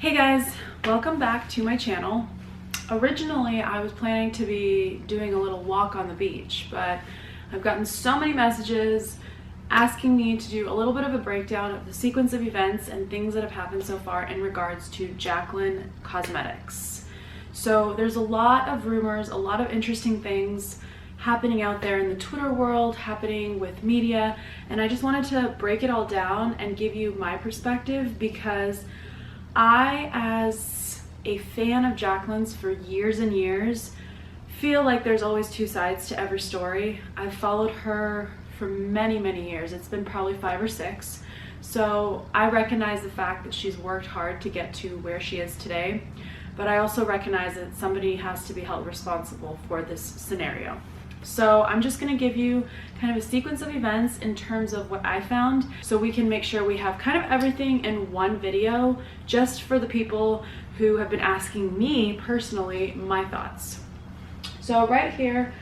Hey guys, welcome back to my channel. Originally, I was planning to be doing a little walk on the beach, but I've gotten so many messages asking me to do a little bit of a breakdown of the sequence of events and things that have happened so far in regards to Jaclyn Cosmetics. So there's a lot of rumors, a lot of interesting things happening out there in the Twitter world, happening with media, and I just wanted to break it all down and give you my perspective because I, as a fan of Jaclyn's for years and years, feel like there's always two sides to every story. I've followed her for many years. It's been probably 5 or 6. So I recognize the fact that she's worked hard to get to where she is today, but I also recognize that somebody has to be held responsible for this scenario. So I'm just going to give you kind of a sequence of events in terms of what I found so we can make sure we have kind of everything in one video just for the people who have been asking me personally my thoughts. So right here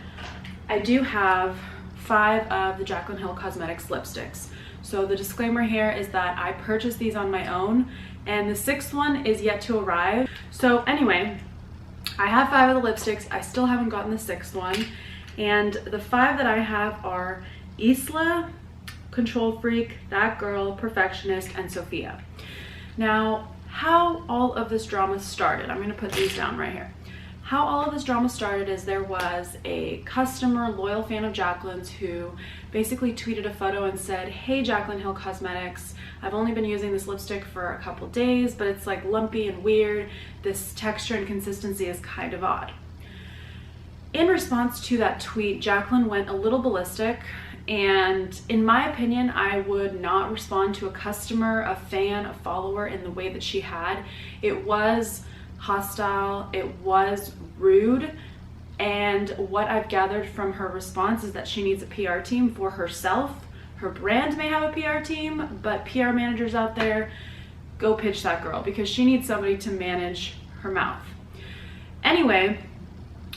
I do have 5 of the Jaclyn Hill Cosmetics lipsticks. So the disclaimer here is that I purchased these on my own and the 6th one is yet to arrive. So anyway, I have 5 of the lipsticks. I still haven't gotten the 6th one. And the 5 that I have are Isla, Control Freak, That Girl, Perfectionist, and Sophia. Now, how all of this drama started, I'm going to put these down right here. How all of this drama started is there was a customer, loyal fan of Jaclyn's who basically tweeted a photo and said, "Hey Jaclyn Hill Cosmetics, I've only been using this lipstick for a couple days, but it's like lumpy and weird. This texture and consistency is kind of odd." In response to that tweet, Jaclyn went a little ballistic, and in my opinion, I would not respond to a customer, a fan, a follower in the way that she had. It was hostile, it was rude, and what I've gathered from her response is that she needs a PR team for herself. Her brand may have a PR team, but PR managers out there, go pitch that girl because she needs somebody to manage her mouth. Anyway,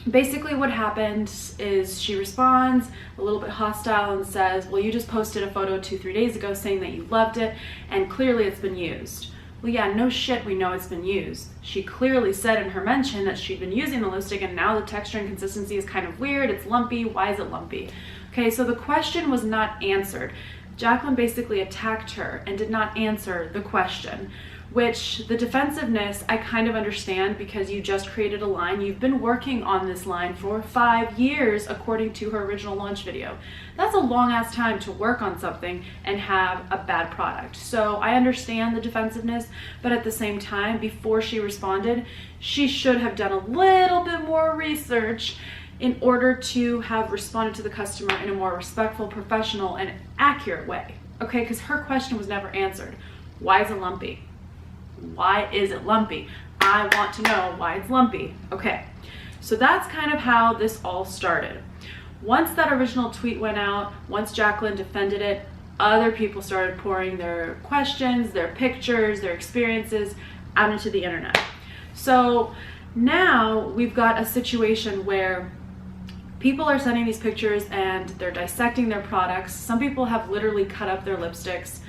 basically what happened is she responds a little bit hostile and says, "Well, you just posted a photo 2-3 days ago saying that you loved it and clearly it's been used." Well, yeah, no shit, we know it's been used. She clearly said in her mention that she'd been using the lipstick and now the texture and consistency is kind of weird, it's lumpy. Why is it lumpy? Okay, so the question was not answered. Jaclyn basically attacked her and did not answer the question, which the defensiveness I kind of understand because you just created a line. You've been working on this line for 5 years according to her original launch video. That's a long ass time to work on something and have a bad product. So I understand the defensiveness, but at the same time, before she responded, she should have done a little bit more research in order to have responded to the customer in a more respectful, professional, and accurate way. Okay, because her question was never answered. Why is it lumpy? Why is it lumpy? I want to know why it's lumpy. Okay, so that's kind of how this all started. Once that original tweet went out, once Jaclyn defended it, other people started pouring their questions, their pictures, their experiences out into the internet. So now we've got a situation where people are sending these pictures and they're dissecting their products. Some people have literally cut up their lipsticks.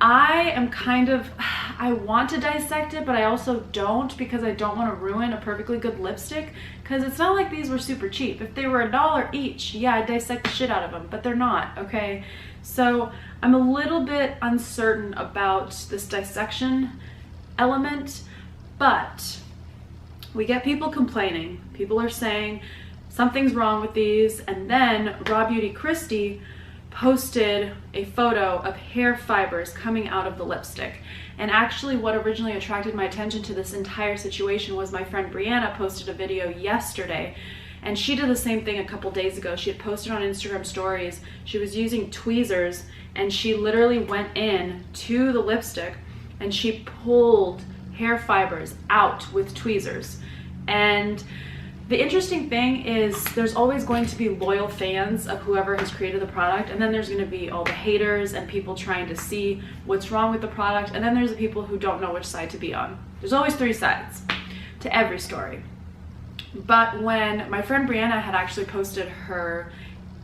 I am kind of, I want to dissect it, but I also don't because I don't want to ruin a perfectly good lipstick because it's not like these were super cheap. If they were $1 each, yeah, I'd dissect the shit out of them, but they're not, okay? So I'm a little bit uncertain about this dissection element, but we get people complaining. People are saying something's wrong with these, and then Raw Beauty Christie posted a photo of hair fibers coming out of the lipstick. And actually what originally attracted my attention to this entire situation was my friend Brianna posted a video yesterday, and she did the same thing a couple days ago. She had posted on Instagram stories. She was using tweezers and she literally went in to the lipstick and she pulled hair fibers out with tweezers. And the interesting thing is there's always going to be loyal fans of whoever has created the product, and then there's going to be all the haters and people trying to see what's wrong with the product, and then there's the people who don't know which side to be on. There's always 3 sides to every story. But when my friend Brianna had actually posted her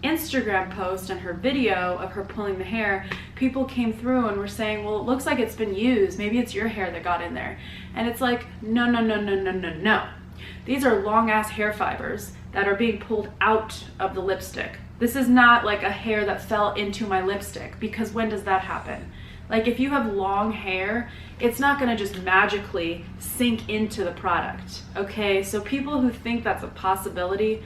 Instagram post and her video of her pulling the hair, people came through and were saying, well, it looks like it's been used. Maybe it's your hair that got in there. And it's like, no, no, no, no, no, no, no. These are long ass hair fibers that are being pulled out of the lipstick. This is not like a hair that fell into my lipstick, because when does that happen? Like, if you have long hair, it's not gonna just magically sink into the product, okay? So people who think that's a possibility,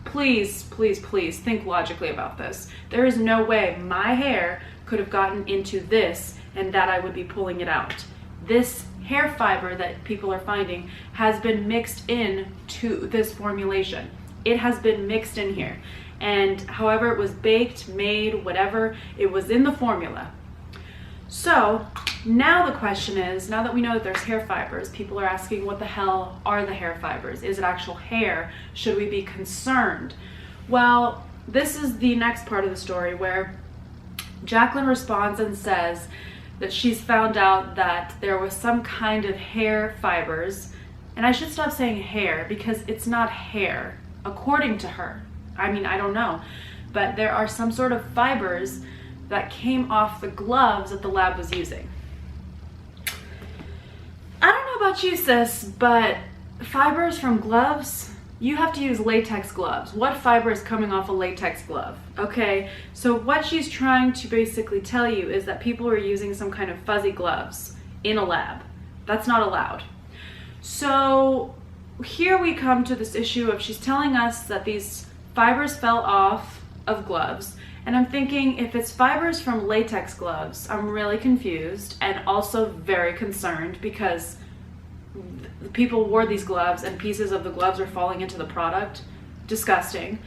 please, please, please think logically about this. There is no way my hair could have gotten into this and that I would be pulling it out. This hair fiber that people are finding has been mixed in to this formulation. It has been mixed in here. And however it was baked, made, whatever, it was in the formula. So now the question is, now that we know that there's hair fibers, people are asking, what the hell are the hair fibers? Is it actual hair? Should we be concerned? Well, this is the next part of the story where Jaclyn responds and says that she's found out that there was some kind of hair fibers, and I should stop saying hair because it's not hair, according to her. I mean, I don't know, but there are some sort of fibers that came off the gloves that the lab was using. I don't know about you, sis, but fibers from gloves, you have to use latex gloves. What fiber is coming off a latex glove? Okay, so what she's trying to basically tell you is that people are using some kind of fuzzy gloves in a lab. That's not allowed. So here we come to this issue of she's telling us that these fibers fell off of gloves. And I'm thinking, if it's fibers from latex gloves, I'm really confused and also very concerned, because people wore these gloves and pieces of the gloves are falling into the product. Disgusting.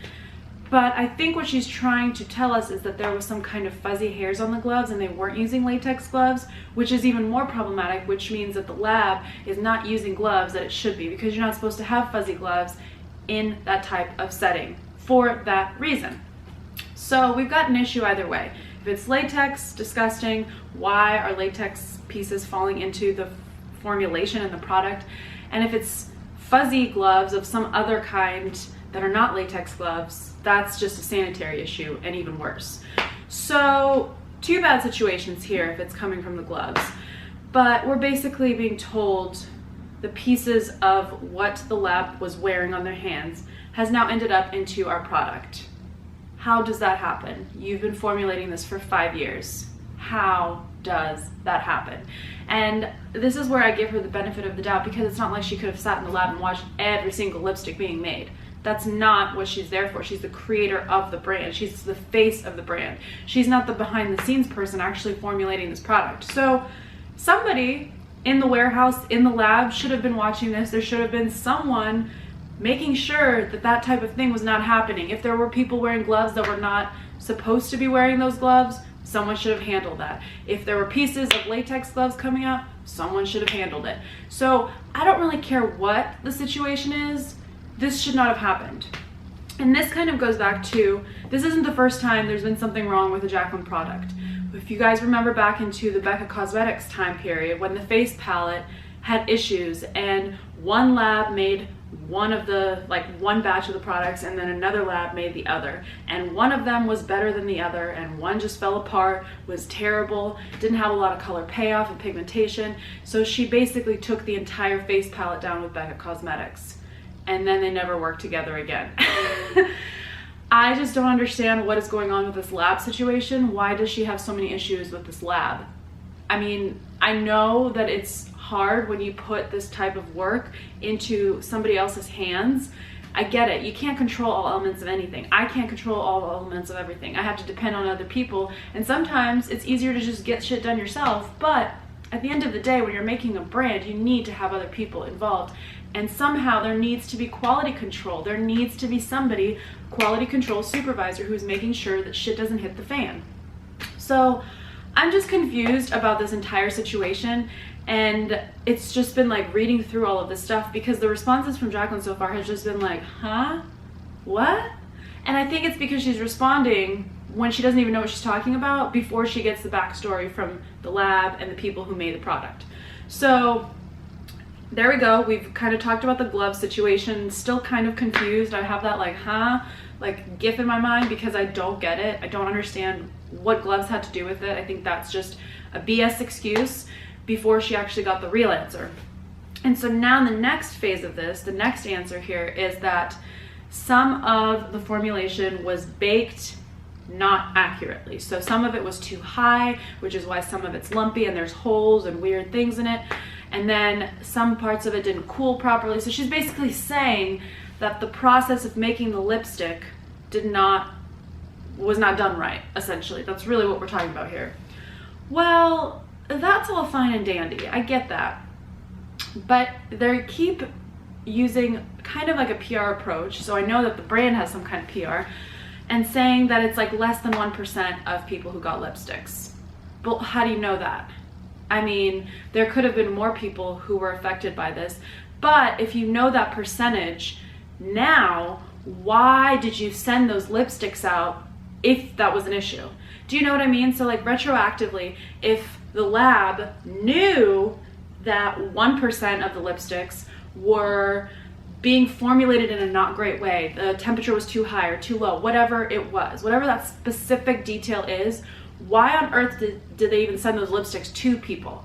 But I think what she's trying to tell us is that there was some kind of fuzzy hairs on the gloves and they weren't using latex gloves, which is even more problematic, which means that the lab is not using gloves that it should be, because you're not supposed to have fuzzy gloves in that type of setting for that reason. So we've got an issue either way. If it's latex, disgusting. Why are latex pieces falling into the formulation and the product? And if it's fuzzy gloves of some other kind that are not latex gloves, that's just a sanitary issue and even worse. So two bad situations here if it's coming from the gloves. But we're basically being told the pieces of what the lab was wearing on their hands has now ended up into our product. How does that happen? You've been formulating this for 5 years. How does that happen? And this is where I give her the benefit of the doubt, because it's not like she could have sat in the lab and watched every single lipstick being made. That's not what she's there for. She's the creator of the brand. She's the face of the brand. She's not the behind the scenes person actually formulating this product. So somebody in the warehouse, in the lab, should have been watching this. There should have been someone making sure that that type of thing was not happening. If there were people wearing gloves that were not supposed to be wearing those gloves, someone should have handled that. If there were pieces of latex gloves coming out, someone should have handled it. So I don't really care what the situation is. This should not have happened. And this kind of goes back to, this isn't the first time there's been something wrong with a Jaclyn product. If you guys remember back into the Becca Cosmetics time period when the face palette had issues and one lab made one batch of the products and then another lab made the other, and one of them was better than the other and one just fell apart, was terrible, didn't have a lot of color payoff and pigmentation. So she basically took the entire face palette down with Becca Cosmetics, and then they never worked together again. I just don't understand what is going on with this lab situation. Why does she have so many issues with this lab? I mean, I know that it's hard when you put this type of work into somebody else's hands. I get it. You can't control all elements of anything. I can't control all elements of everything. I have to depend on other people, and sometimes it's easier to just get shit done yourself. But at the end of the day, when you're making a brand, you need to have other people involved, and somehow there needs to be quality control. There needs to be somebody, quality control supervisor, who's making sure that shit doesn't hit the fan. So I'm just confused about this entire situation. And it's just been like reading through all of this stuff, because the responses from Jaclyn so far has just been like, huh? What? And I think it's because she's responding when she doesn't even know what she's talking about before she gets the backstory from the lab and the people who made the product. So there we go. We've kind of talked about the glove situation. Still kind of confused. I have that like, huh? Like gif in my mind because I don't get it. I don't understand what gloves had to do with it. I think that's just a BS excuse before she actually got the real answer. And so now the next phase of this, the next answer here is that some of the formulation was baked not accurately. So some of it was too high, which is why some of it's lumpy and there's holes and weird things in it. And then some parts of it didn't cool properly. So she's basically saying that the process of making the lipstick was not done right, essentially. That's really what we're talking about here. Well, that's all fine and dandy. I get that. But they keep using kind of like a PR approach. So I know that the brand has some kind of PR, and saying that it's like less than 1% of people who got lipsticks. Well, how do you know that? I mean, there could have been more people who were affected by this, but if you know that percentage, now, why did you send those lipsticks out if that was an issue? Do you know what I mean? So like retroactively, if the lab knew that 1% of the lipsticks were being formulated in a not great way, the temperature was too high or too low, whatever it was, whatever that specific detail is, why on earth did they even send those lipsticks to people?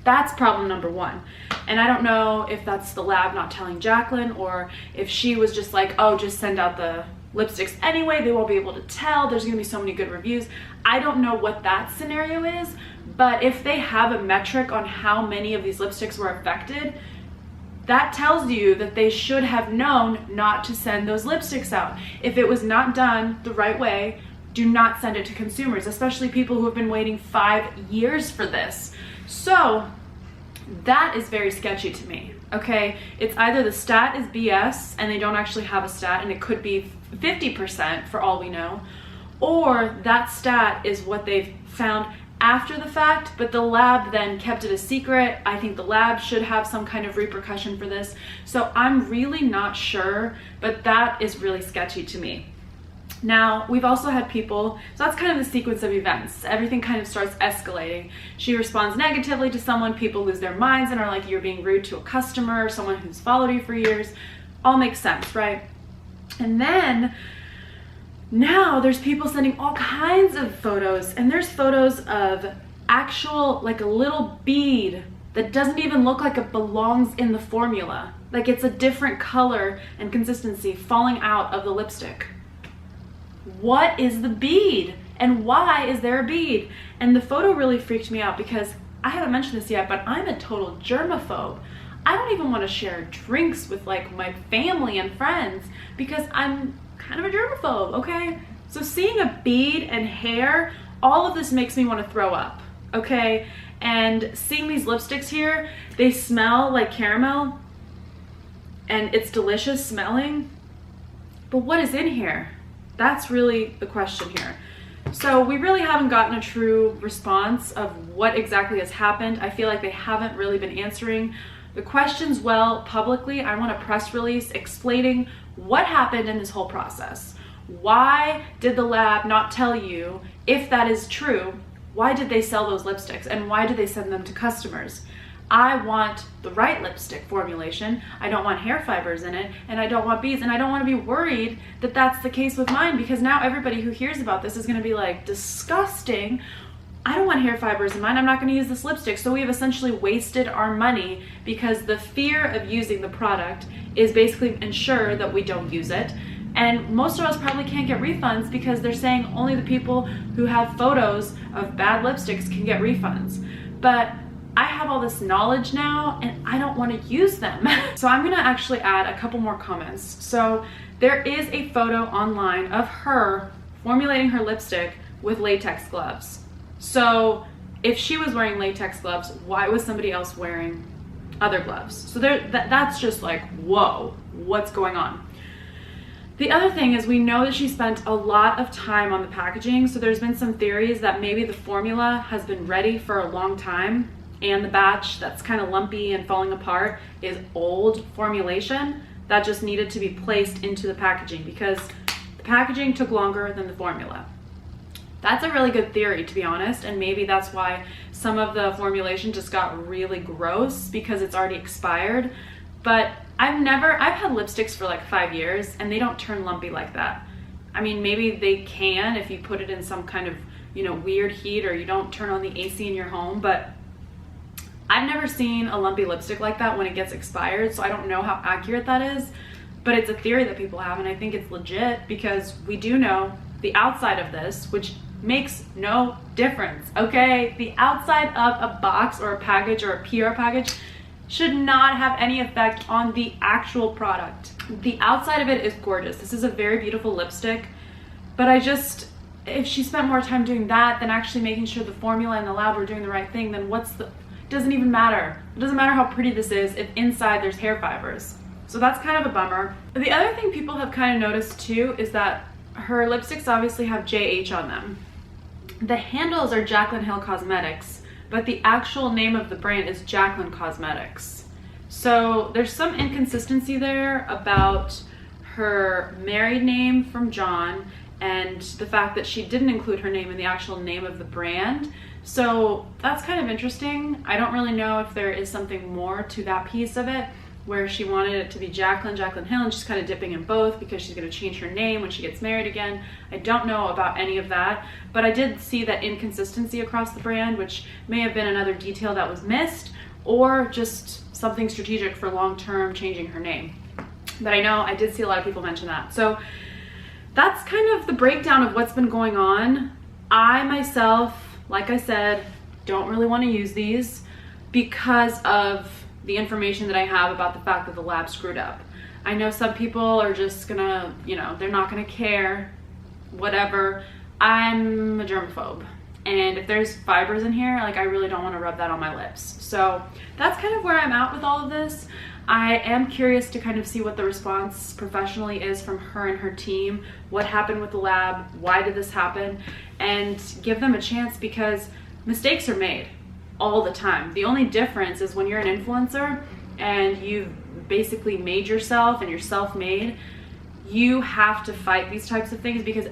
That's problem number one. And I don't know if that's the lab not telling Jaclyn, or if she was just like, oh, just send out the lipsticks anyway, they won't be able to tell, there's gonna be so many good reviews. I don't know what that scenario is, but if they have a metric on how many of these lipsticks were affected, that tells you that they should have known not to send those lipsticks out. If it was not done the right way, do not send it to consumers, especially people who have been waiting 5 years for this. So that is very sketchy to me, okay? It's either the stat is BS and they don't actually have a stat and it could be 50% for all we know, or that stat is what they've found after the fact, but the lab then kept it a secret. I think the lab should have some kind of repercussion for this. So I'm really not sure, but that is really sketchy to me. Now, we've also had people, so that's kind of the sequence of events. Everything kind of starts escalating. She responds negatively to someone, people lose their minds and are like, you're being rude to a customer or someone who's followed you for years. All makes sense, right? And then now there's people sending all kinds of photos, and there's photos of actual, like a little bead that doesn't even look like it belongs in the formula. Like it's a different color and consistency falling out of the lipstick. What is the bead? And why is there a bead? And the photo really freaked me out because I haven't mentioned this yet, but I'm a total germaphobe. I don't even want to share drinks with like my family and friends because I'm kind of a germaphobe, okay? So seeing a bead and hair, all of this makes me want to throw up, okay? And seeing these lipsticks here, they smell like caramel and it's delicious smelling, but what is in here? That's really the question here. So we really haven't gotten a true response of what exactly has happened. I feel like they haven't really been answering the questions well publicly. I want a press release explaining what happened in this whole process. Why did the lab not tell you, if that is true, why did they sell those lipsticks and why did they send them to customers? I want the right lipstick formulation. I don't want hair fibers in it, and I don't want beads, and I don't want to be worried that that's the case with mine, because now everybody who hears about this is going to be like, disgusting. I don't want hair fibers in mine. I'm not going to use this lipstick. So we have essentially wasted our money because the fear of using the product is basically ensure that we don't use it. And most of us probably can't get refunds because they're saying only the people who have photos of bad lipsticks can get refunds. But I have all this knowledge now and I don't want to use them. So I'm gonna actually add a couple more comments. So there is a photo online of her formulating her lipstick with latex gloves. So if she was wearing latex gloves, why was somebody else wearing other gloves? So that's just like, whoa, what's going on? The other thing is we know that she spent a lot of time on the packaging. So there's been some theories that maybe the formula has been ready for a long time and the batch that's kind of lumpy and falling apart is old formulation that just needed to be placed into the packaging because the packaging took longer than the formula. That's a really good theory, to be honest, and maybe that's why some of the formulation just got really gross because it's already expired. But I've had lipsticks for like 5 years and they don't turn lumpy like that. I mean, maybe they can if you put it in some kind of, weird heat or you don't turn on the AC in your home, but I've never seen a lumpy lipstick like that when it gets expired, so I don't know how accurate that is, but it's a theory that people have, and I think it's legit because we do know the outside of this, which makes no difference, okay? The outside of a box or a package or a PR package should not have any effect on the actual product. The outside of it is gorgeous. This is a very beautiful lipstick, but if she spent more time doing that than actually making sure the formula and the lab were doing the right thing, then it doesn't even matter. It doesn't matter how pretty this is if inside there's hair fibers. So that's kind of a bummer. The other thing people have kind of noticed too is that her lipsticks obviously have JH on them. The handles are Jaclyn Hill Cosmetics, but the actual name of the brand is Jaclyn Cosmetics. So there's some inconsistency there about her married name from John and the fact that she didn't include her name in the actual name of the brand. So that's kind of interesting. I don't really know if there is something more to that piece of it, where she wanted it to be Jaclyn Hill, and she's kind of dipping in both because she's going to change her name when she gets married again. I don't know about any of that, but I did see that inconsistency across the brand, which may have been another detail that was missed, or just something strategic for long-term changing her name. But I know I did see a lot of people mention that. So that's kind of the breakdown of what's been going on. I myself, like I said, don't really want to use these because of the information that I have about the fact that the lab screwed up. I know some people are just gonna, they're not gonna care, whatever. I'm a germaphobe. And if there's fibers in here, I really don't want to rub that on my lips. So that's kind of where I'm at with all of this. I am curious to kind of see what the response professionally is from her and her team, what happened with the lab, why did this happen, and give them a chance because mistakes are made all the time. The only difference is when you're an influencer and you've basically made yourself and you're self-made, you have to fight these types of things because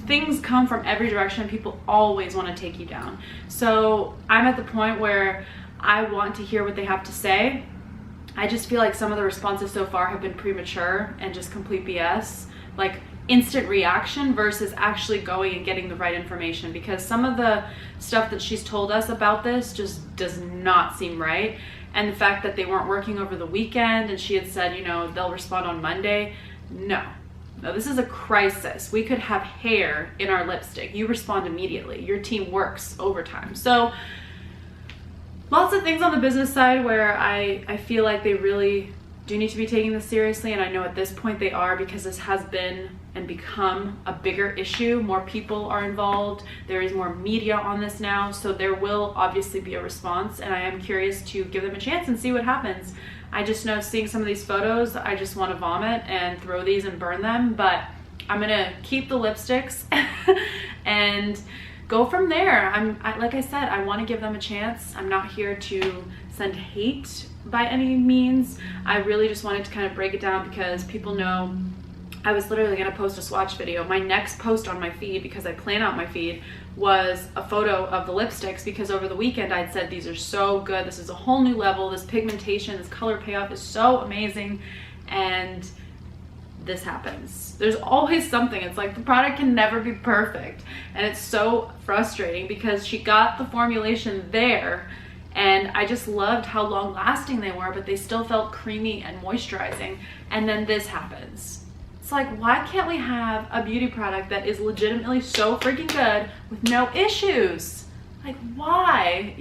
things come from every direction and people always want to take you down. So I'm at the point where I want to hear what they have to say. I just feel like some of the responses so far have been premature and just complete BS, like instant reaction versus actually going and getting the right information, because some of the stuff that she's told us about this just does not seem right. And the fact that they weren't working over the weekend and she had said, they'll respond on Monday. No, this is a crisis. We could have hair in our lipstick. You respond immediately. Your team works overtime. So lots of things on the business side where I feel like they really do need to be taking this seriously, and I know at this point they are, because this has been and become a bigger issue. More people are involved. There is more media on this now, so there will obviously be a response, and I am curious to give them a chance and see what happens. I just know seeing some of these photos, I just want to vomit and throw these and burn them, but I'm gonna keep the lipsticks and go from there. Like I said, I want to give them a chance. I'm not here to send hate by any means. I really just wanted to kind of break it down because people know I was literally going to post a swatch video. My next post on my feed, because I plan out my feed, was a photo of the lipsticks, because over the weekend I'd said these are so good. This is a whole new level. This pigmentation, this color payoff is so amazing. And this happens. There's always something. It's like the product can never be perfect. And it's so frustrating because she got the formulation there and I just loved how long lasting they were, but they still felt creamy and moisturizing. And then this happens. It's like, why can't we have a beauty product that is legitimately so freaking good with no issues? Like, why,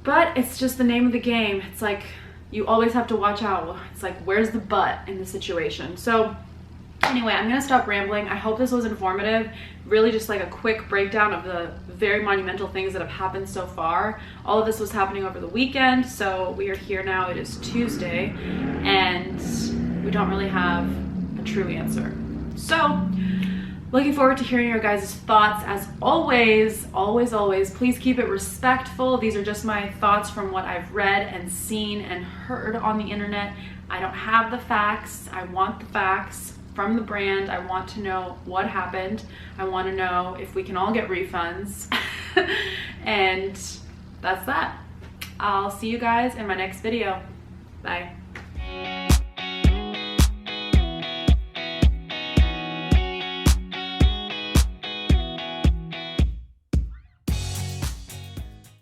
But it's just the name of the game. It's like, you always have to watch out. It's like, where's the but in the situation? So anyway, I'm gonna stop rambling. I hope this was informative. Really just like a quick breakdown of the very monumental things that have happened so far. All of this was happening over the weekend, so we are here now. It is Tuesday, and we don't really have a true answer. So looking forward to hearing your guys' thoughts. As always, please keep it respectful. These are just my thoughts from what I've read and seen and heard on the internet. I don't have the facts. I want the facts from the brand. I want to know what happened. I want to know if we can all get refunds. And that's that. I'll see you guys in my next video. Bye.